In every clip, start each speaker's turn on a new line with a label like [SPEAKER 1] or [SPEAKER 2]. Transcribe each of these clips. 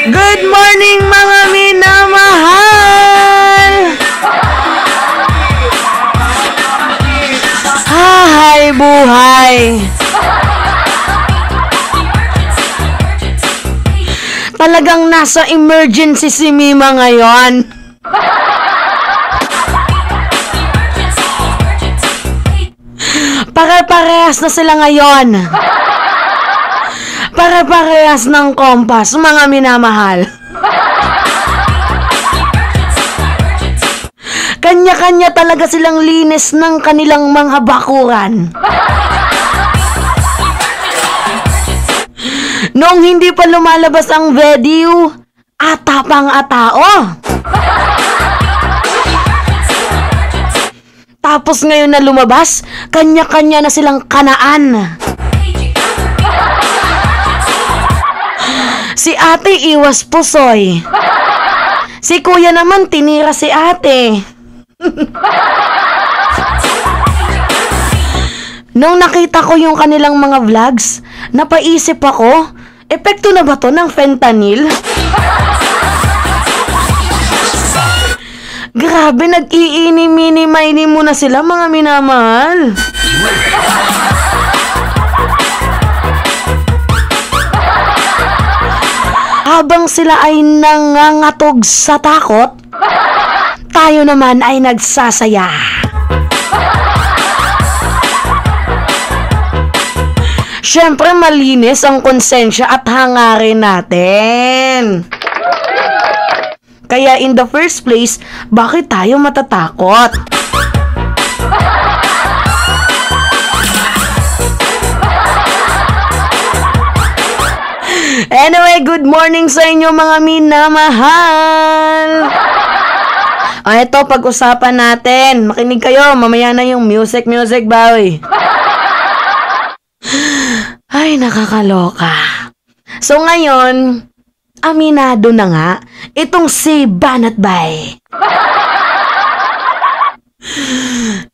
[SPEAKER 1] Good morning mga minamahal! Hay buhay! Talagang nasa emergency si Mima ngayon. Pare-parehas na sila ngayon. Pare-parehas ng kompas, mga minamahal. Kanya-kanya talaga silang linis ng kanilang mga bakuran. Noong hindi pa lumalabas ang video, ata pang atao. Tapos ngayon na lumabas, kanya-kanya na silang kanaan. Si ate iwas pusoy. Si kuya naman tinira si ate. Nung nakita ko yung kanilang mga vlogs, napaisip ako, epekto na ba to ng fentanyl? Grabe, nag-iini-mini-mini muna sila, mga minamahal. Habang sila ay nangangatog sa takot, tayo naman ay nagsasaya. Siyempre, malinis ang konsensya at hangarin natin. Kaya in the first place, bakit tayo matatakot? Anyway, good morning sa inyo mga minamahal. Ito, pag-usapan natin. Makinig kayo, mamaya na yung music bawi. Ay, nakakaloka. So ngayon, aminado na nga, itong si Banat Bay.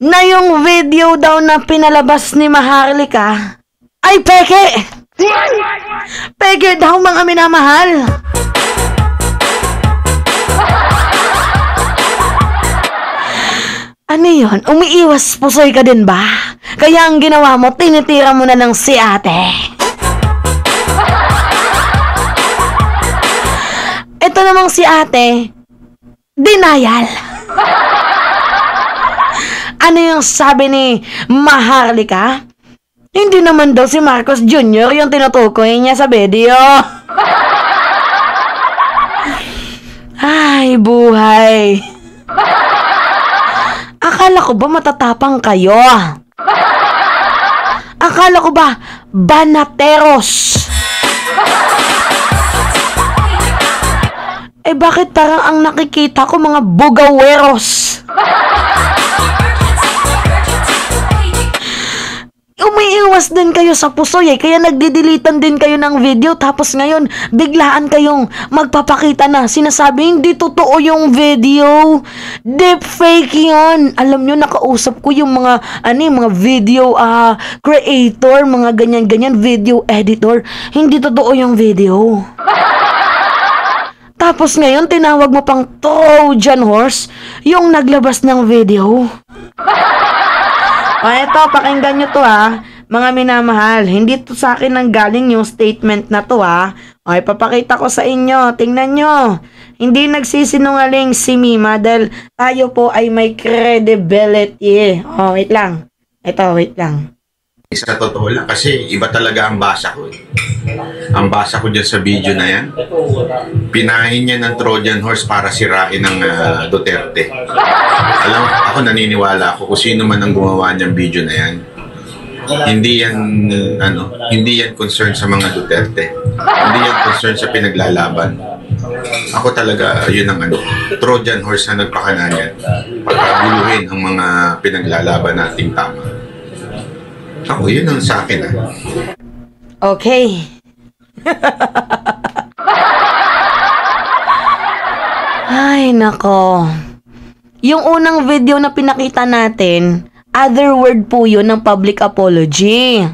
[SPEAKER 1] Na yung video daw na pinalabas ni Maharlika ay peke. Peke daw, mga minamahal. Ano yun? Umiiwas pusoy ka din ba? Kaya ang ginawa mo, tinitira mo na ng si ate. Ito namang si ate, denial. Ano yung sabi ni Maharlika? Hindi naman daw si Marcos Jr. yung tinutukoy niya sa video. Ay, buhay. Akala ko ba matatapang kayo? Akala ko ba banateros? Eh bakit parang ang nakikita ko mga bugaweros? Umiiwas din kayo sa pusoy kaya nagdidilitan din kayo ng video tapos ngayon biglaan kayong magpapakita na sinasabi hindi totoo yung video. Deepfake yun. Alam nyo, nakausap ko yung mga mga video creator, mga ganyan-ganyan video editor. Hindi totoo yung video. Tapos ngayon tinawag mo pang Trojan horse yung naglabas ng video. Eto, pakinggan nyo to mga minamahal. Hindi to sa akin nang galing yung statement na to papakita ko sa inyo. Tingnan nyo. Hindi nagsisinungaling si Mima dahil tayo po ay may credibility. Wait lang. Ito, wait lang.
[SPEAKER 2] Sa totoo lang, kasi iba talaga ang basa ko. Ang basa ko dyan sa video na yan, pinahin niya ng Trojan horse para sirain ng Duterte. Alam mo, ako naniniwala ako kung sino man ang gumawa niyang video na yan. Hindi yan concern sa mga Duterte. Hindi yan concern sa pinaglalaban. Ako talaga, yun ang Trojan horse na nagpakana niyan. Pagkaguluhin ang mga pinaglalaban nating tama. Ako, yun ang sa akin.
[SPEAKER 1] Okay. Ay, nako. Yung unang video na pinakita natin, other word po yun ng public apology.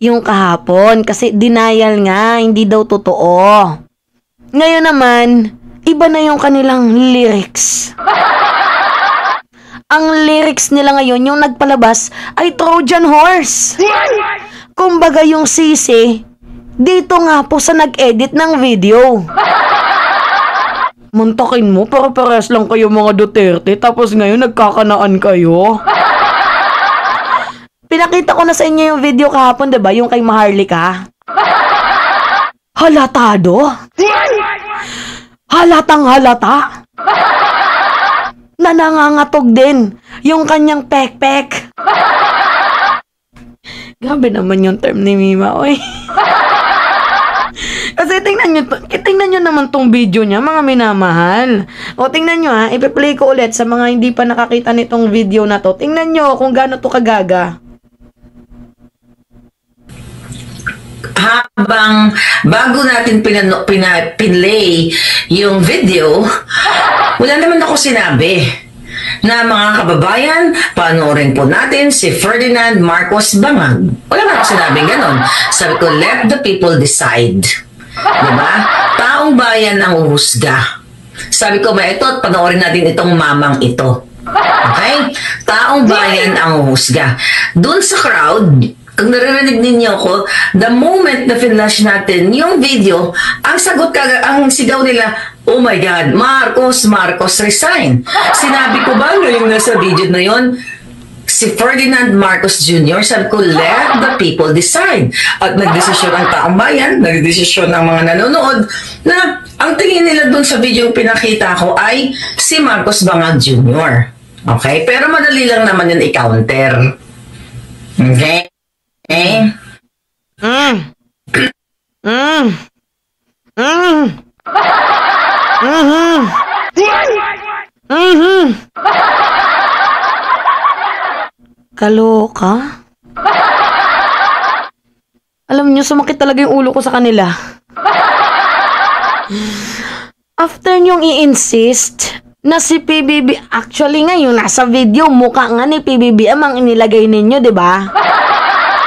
[SPEAKER 1] Yung kahapon, kasi denial nga, hindi daw totoo. Ngayon naman, iba na yung kanilang lyrics. Ang lyrics nila ngayon, yung nagpalabas, ay Trojan Horse. Kumbaga yung sisi, dito nga po sa nag-edit ng video. Muntakin mo, para pares lang kayo mga Duterte, tapos ngayon nagkakanaan kayo. Pinakita ko na sa inyo yung video kahapon, diba? Yung kay Maharlika. Halatado? Halatang halata? Na nangangatog din yung kanyang pek-pek. Grabe naman yung term ni Mima, oy. Kasi tingnan nyo naman tong video niya, mga minamahal. O tingnan nyo ha, ipi-play ko ulit sa mga hindi pa nakakita nitong video na to. Tingnan nyo kung gaano to kagaga.
[SPEAKER 3] Habang bago natin pinlay yung video, wala naman ako sinabi na mga kababayan, panoorin po natin si Ferdinand Marcos Bangag. Wala naman ako sinabing ganon. Sabi ko, let the people decide. Diba? Taong bayan ang uhusga. Sabi ko, ito at panoorin natin itong mamang ito. Okay? Taong bayan ang uhusga. Doon sa crowd, kung naririnig ninyo ko, the moment na finlash natin yung video, ang sigaw nila, oh my God, Marcos resign. Sinabi ko ba ngayong nasa video na yon, si Ferdinand Marcos Jr., sabi ko, let the people decide. At nagdesisyon ang taong bayan, nagdesisyon ng mga nanonood, na ang tingin nila dun sa video yung pinakita ko ay si Marcos Bangag Jr. Okay? Pero madali lang naman yun i-counter. Okay? Okay?
[SPEAKER 1] Kaloka? Alam niyo, sumakit talaga yung ulo ko sa kanila. After niyong i-insist na si PBB, actually ngayon nasa video, mukha nga ni PBBM ang inilagay ninyo, di ba?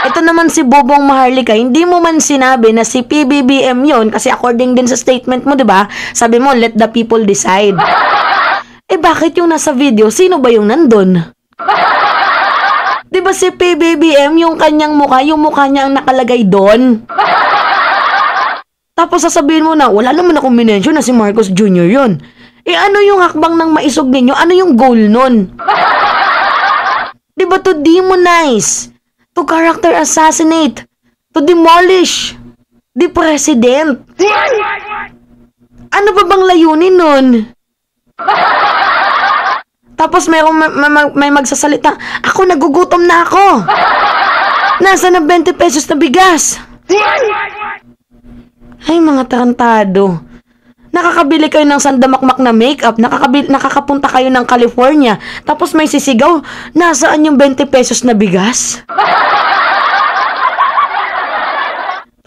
[SPEAKER 1] Ito naman si Bobong Maharlika, hindi mo man sinabi na si PBBM yon kasi according din sa statement mo, di ba? Sabi mo, let the people decide. Eh bakit yung nasa video, sino ba yung nandun? Di ba si PBBM, yung kanyang mukha, yung mukha niya ang nakalagay doon? Tapos sasabihin mo na, wala naman akong minensyon na si Marcos Jr. yun. Eh ano yung hakbang ng maisog ninyo? Ano yung goal nun? Di ba to demonize? To character assassinate, to demolish the president. Ano ba bang layunin nun? Tapos may magsasalita, ako nagugutom na ako. Nasa na 20 pesos na bigas. Ay mga tarantado. Nakakabili kayo ng sandamakmak na makeup, nakakapunta kayo ng California, tapos may sisigaw, nasaan yung 20 pesos na bigas?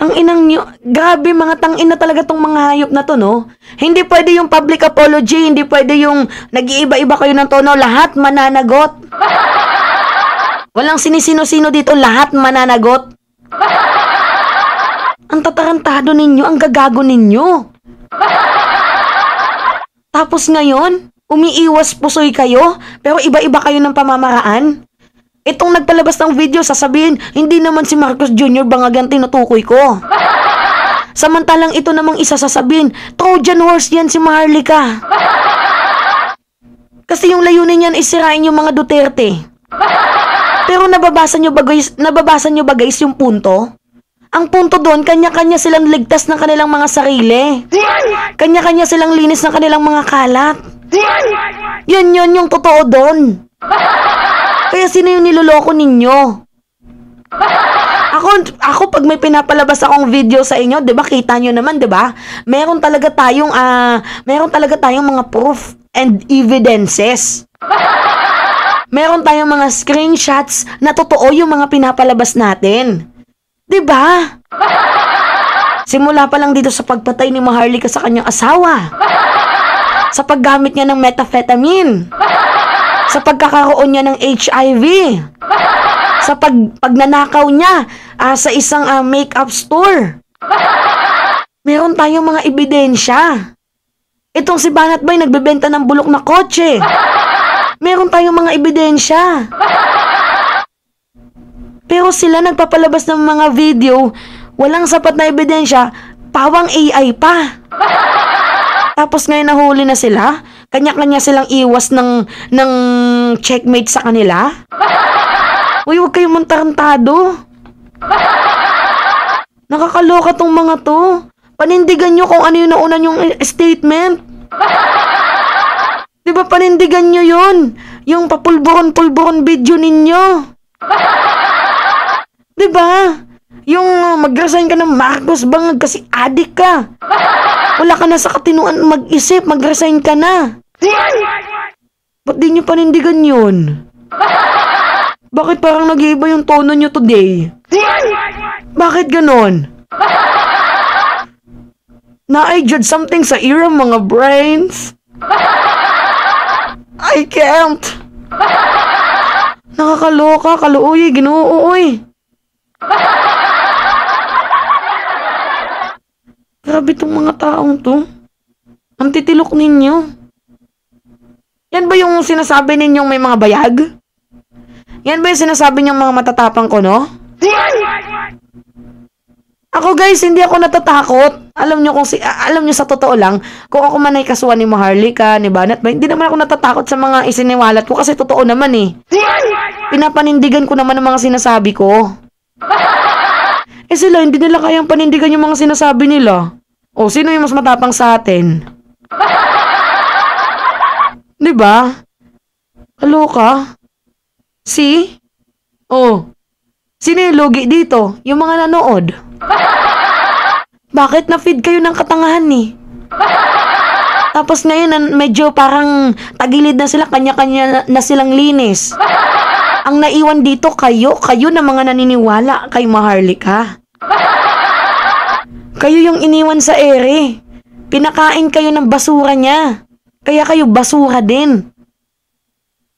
[SPEAKER 1] Ang inang nyo, grabe mga tangina talaga tong mga hayop na to, no? Hindi pwede yung public apology, hindi pwede yung nag-iiba-iba kayo ng tono, lahat mananagot. Walang sinisino-sino dito, lahat mananagot. Ang tatarantado ninyo, ang gagago ninyo. Tapos ngayon, umiiwas pusoy kayo, pero iba-iba kayo ng pamamaraan. Itong nagpalabas ng video, sasabihin, hindi naman si Marcos Jr. Bangag ang tinutukoy ko. Samantalang ito namang isa sasabihin, Trojan Horse yan si Maharlika. Kasi yung layunin yan isirain yung mga Duterte. Pero nababasa nyo ba guys yung punto? Ang punto doon, kanya-kanya silang ligtas ng kanilang mga sarili. Kanya-kanya silang linis ng kanilang mga kalat. Yun yung totoo doon. Kaya sino yung niloloko ninyo? Ako pag may pinapalabas akong video sa inyo, 'di ba? Kita nyo naman, 'di ba? Meron talaga tayong mga proof and evidences. Meron tayong mga screenshots na totoo yung mga pinapalabas natin. 'Di ba? Simula pa lang dito sa pagpatay ni Maharlika sa kanyang asawa. Sa paggamit niya ng methamphetamine. Sa pagkakaroon niya ng HIV. Sa pagnanakaw niya sa isang makeup store. Meron tayong mga ebidensya. Itong si Banat Bay nagbebenta ng bulok na kotse. Meron tayong mga ebidensya. Pero sila nagpapalabas ng mga video, walang sapat na ebidensya, pawang AI pa. Tapos ngayon nahuli na sila, kanya-kanya silang iwas ng checkmate sa kanila. Uy, huwag kayong mantarantado. Nakakaloka tong mga to. Panindigan nyo kung ano yung nauna yung statement. Diba panindigan nyo yun? Yung papulburon-pulburon video ninyo. Diba? Yung mag-resign ka ng Marcos Bangag kasi adik ka. Wala ka na sa katinuan mag-isip, mag-resign ka na. Ba't di nyo panindigan yun? Bakit parang nag-iiba yung tono nyo today? Bakit ganon? Na-I-judge something sa era, mga brains? I can't. Nakakaloka, kaluoy, ginuuoy. Grabe tong mga taong to. Ang titilok ninyo. Yan ba yung sinasabi ninyong may mga bayag? Yan ba yung sinasabi niyong mga matatapang ko, no? Ako guys, hindi ako natatakot. Alam nyo sa totoo lang, kung ako man ay kasuhan ni Maharlika, ni Banat Bay, hindi naman ako natatakot sa mga isiniwalat ko kasi totoo naman eh. Pinapanindigan ko naman ang mga sinasabi ko. Eh sila, hindi nila kayang panindigan yung mga sinasabi nila. O, sino yung mas matapang sa atin? Diba? Kaloka? See? Oh. Sino yung lugi dito? Yung mga nanood. Bakit na-feed kayo ng katangahan eh? Tapos ngayon, medyo parang tagilid na sila, kanya-kanya na silang linis. Ang naiwan dito, kayo na mga naniniwala kay Maharlika. Kayo yung iniwan sa ere. Pinakain kayo ng basura niya. Kaya kayo basura din.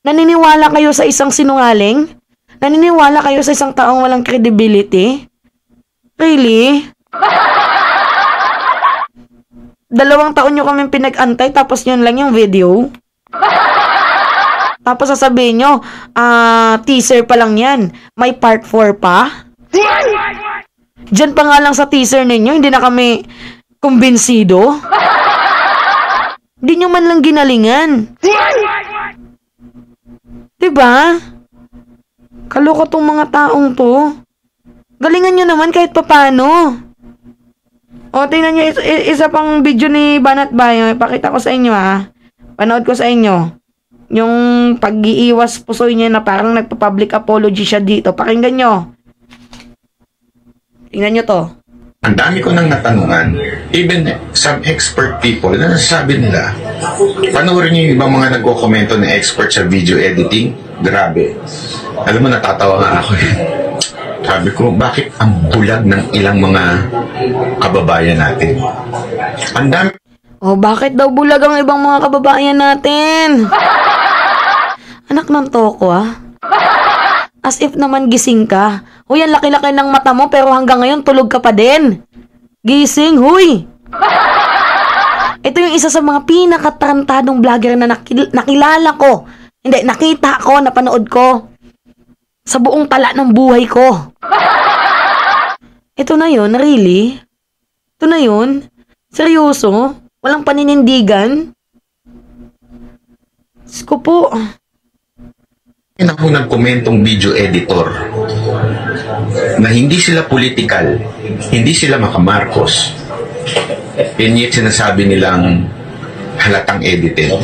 [SPEAKER 1] Naniniwala kayo sa isang sinungaling? Naniniwala kayo sa isang taong walang credibility? Really? 2 taon nyo kaming pinag-antay tapos yun lang yung video? Tapos sasabihin nyo, teaser pa lang yan. May part 4 pa? Diyan pa nga lang sa teaser ninyo, hindi na kami kumbinsido? Hindi nyo man lang ginalingan. Diba? Kaloka tong mga taong to. Galingan nyo naman kahit papano. O, tingnan nyo, isa pang video ni Banat Bay. Pakita ko sa inyo, ha. Panood ko sa inyo. Yung pag-iiwas pusoy niya na parang nagpa-public apology siya dito. Pakinggan nyo. Tingnan nyo to.
[SPEAKER 2] Ang dami ko nang natanungan, even some expert people na nasasabi nila, panoorin niyo yung ibang mga nagko-komento na expert sa video editing. Grabe. Alam mo, natatawa nga ako eh. Sabi ko, bakit ang bulag ng ilang mga kababayan natin? Ang dami.
[SPEAKER 1] Oh, bakit daw bulag ang ibang mga kababayan natin? Anak ng toko, ah. As if naman gising ka. Huy, ang laki-laki ng mata mo pero hanggang ngayon tulog ka pa din. Gising, huy! Ito yung isa sa mga pinakatarantadong vlogger na nakilala ko. Hindi, nakita ko, napanood ko. Sa buong tala ng buhay ko. Ito na yun, really? Ito na yun? Seryoso? Walang paninindigan? Diyos ko po.
[SPEAKER 2] Ako nagkomentong video editor na hindi sila political, hindi sila makamarcos. And yet sinasabi nilang halatang edited.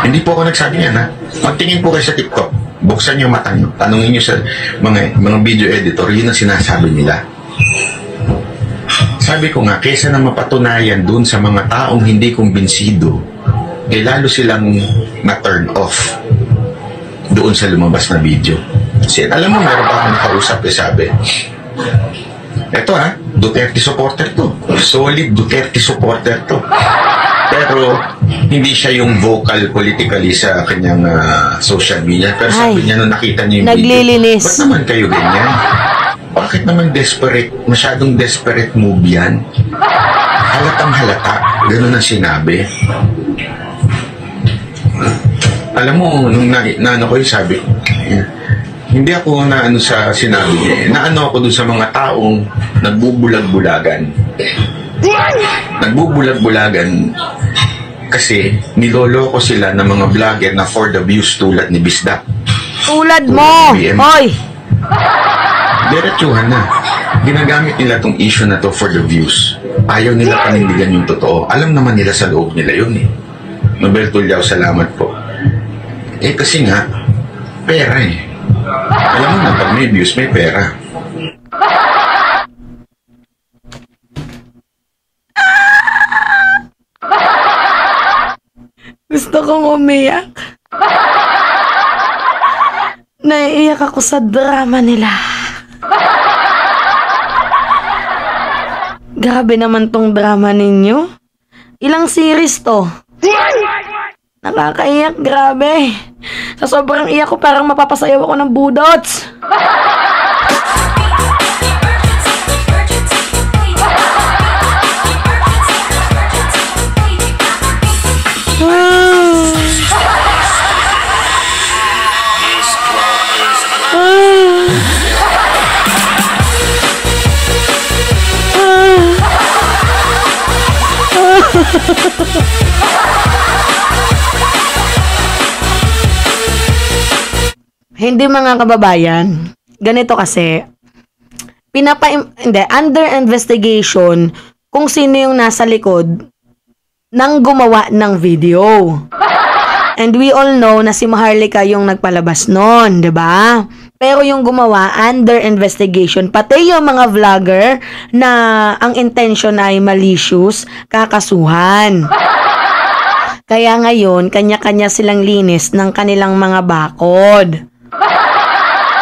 [SPEAKER 2] Hindi po ako nagsabi niyan, ha? Magtingin po kayo sa TikTok, buksan niyo mata niyo, tanungin niyo sa mga video editor, yun ang sinasabi nila. Sabi ko nga, kesa na mapatunayan dun sa mga taong hindi kumbinsido, eh lalo silang na-turn off doon sa lumabas na video. Kasi alam mo, meron pa akong nakausap eh, sabi, eto ha, Duterte supporter to. Solid Duterte supporter to. Pero hindi siya yung vocal politically sa kanyang social media. Pero sabi niya nung nakita niya yung
[SPEAKER 1] naglilinis.
[SPEAKER 2] video, ba't naman kayo ganyan? Bakit naman desperate, masyadong desperate move yan? Halatang halata, ganun ang sinabi. Alam mo, nung naano ko yung sabi, hindi ako naano sa sinabi niya. Naano ako dun sa mga taong nagbubulag-bulagan. Nagbubulag-bulagan kasi niloloko sila ng mga vlogger na for the views tulad ni Bisdak.
[SPEAKER 1] Tulad mo! Hoy!
[SPEAKER 2] Diretsuhan na. Ginagamit nila tong issue na to for the views. Ayaw nila panindigan yung totoo. Alam naman nila sa loob nila yun eh. Nobel Tulyao, salamat po. Eh kasi nga, pera eh. Alam mo na, pag may views, may pera.
[SPEAKER 1] Gusto kong umiyak. Naiiyak ako sa drama nila. Grabe naman tong drama ninyo. Ilang series to? Nakakaiyak, grabe. Sa sobrang iyak ko, parang mapapasayaw ako ng budots. Hindi mga kababayan, ganito kasi, under investigation kung sino yung nasa likod ng gumawa ng video. And we all know na si Maharlika yung nagpalabas nun, di ba? Pero yung gumawa, under investigation, pati yung mga vlogger na ang intention ay malicious, kakasuhan. Kaya ngayon, kanya-kanya silang linis ng kanilang mga bakod.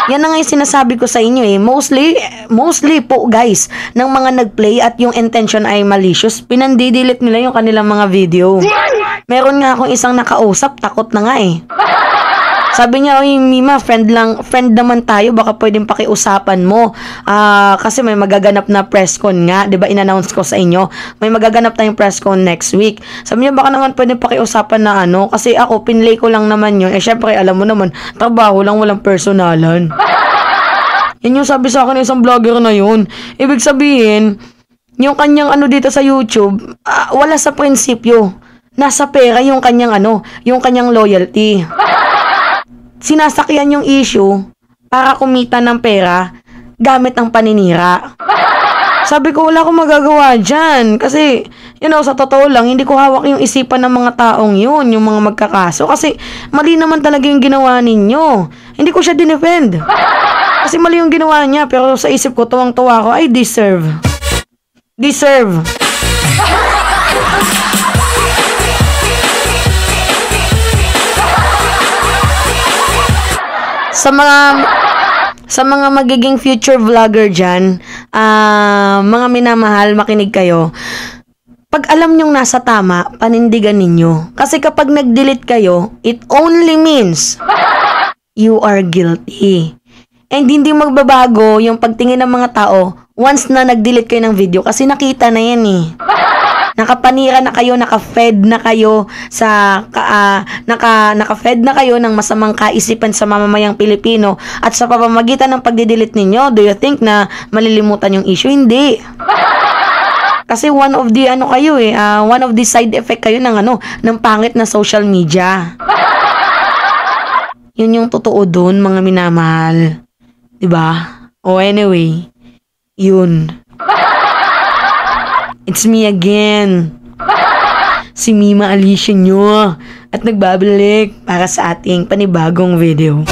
[SPEAKER 1] Yan na nga yung sinasabi ko sa inyo eh. Mostly po guys, ng mga nag-play at yung intention ay malicious, pinandidelete nila yung kanilang mga video. Meron nga akong isang nakausap, takot na nga eh. Sabi niya, oy Mima, friend naman tayo, baka pwedeng pakiusapan mo. Kasi may magaganap na press con nga, 'di ba? In-announce ko sa inyo, may magaganap tayong press con next week. Sabi niya, baka naman pwedeng pakiusapan na ano, kasi ako pinlay ko lang naman 'yun. Eh syempre, alam mo naman, trabaho lang, walang personalan. Yan yung sabi sa akin ng isang vlogger na 'yun. Ibig sabihin, yung kanyang ano dito sa YouTube, wala sa prinsipyo. Nasa pera yung kanyang yung kanyang loyalty. Sinasakyan yung issue para kumita ng pera gamit ang paninira. Sabi ko, wala akong magagawa dyan. Kasi, sa totoo lang, hindi ko hawak yung isipan ng mga taong yun, yung mga magkakaso. Kasi, mali naman talaga yung ginawa ninyo. Hindi ko siya dinefend. Kasi mali yung ginawa niya, pero sa isip ko, tuwang-tuwa ko, ay deserve. Sa mga magiging future vlogger dyan, mga minamahal, makinig kayo. Pag alam nyong nasa tama, panindigan ninyo. Kasi kapag nag-delete kayo, it only means you are guilty. And hindi magbabago yung pagtingin ng mga tao once na nag-delete kayo ng video kasi nakita na yan eh. Nakapanira na kayo, naka-fed na kayo sa naka-fed na kayo ng masamang kaisipan sa mamamayang Pilipino at sa pamamagitan ng pagdidelete ninyo, do you think na malilimutan yung issue? Hindi. Kasi one of the side effect kayo ng pangit na social media. Yun yung totoo dun, mga minamahal. 'Di ba? Anyway, yun. It's me again. Si Mima Alicia nyo. At nagbabalik para sa ating panibagong video.